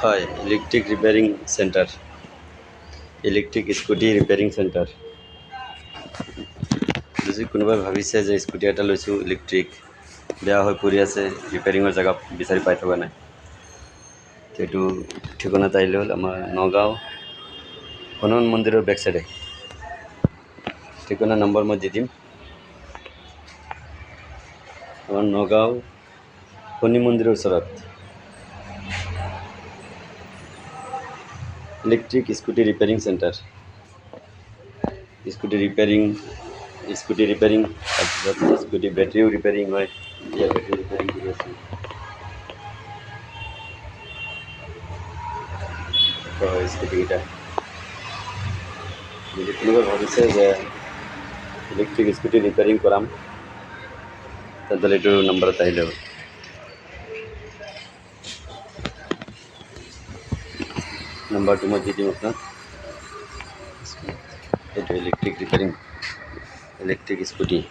হয় electric repairing centre, electric scooty repairing centre. যদি কোনোবাই ভাবিছে যে স্কুটি এটা লৈছোঁ ইলেক্ট্ৰিক, বেয়া হৈ পৰি আছে, ৰিপেয়াৰিঙৰ জেগা বিচাৰি পাই থকা নাই, এইটো ঠিকনাত আহিলে হ'ল আমাৰ নগাঁও হনুমান মন্দিৰৰ বেক চাইডে। ঠিকনা নম্বৰ মই দি দিম। আমাৰ নগাঁও শনি মন্দিৰৰ ওচৰত electric scooty repairing centre. Scooty repairing তাৰপিছত স্কুটি বেটেৰীও ৰিপেয়াৰিং হয়। এতিয়া বেটেৰী ৰিপেয়াৰিং কৰি আছোঁ। স্কুটিকেইটা যদি কোনোবাই ভাবিছে যে ইলেক্ট্ৰিক স্কুটি ৰিপেয়াৰিং কৰাম, তেন্তে এইটো নম্বৰত আহিলে হ'ল। নম্বৰটো মই দি দিম আপোনাক। এইটো ইলেক্ট্ৰিক ৰিপেয়াৰিং, ইলেক্ট্ৰিক স্কুটি।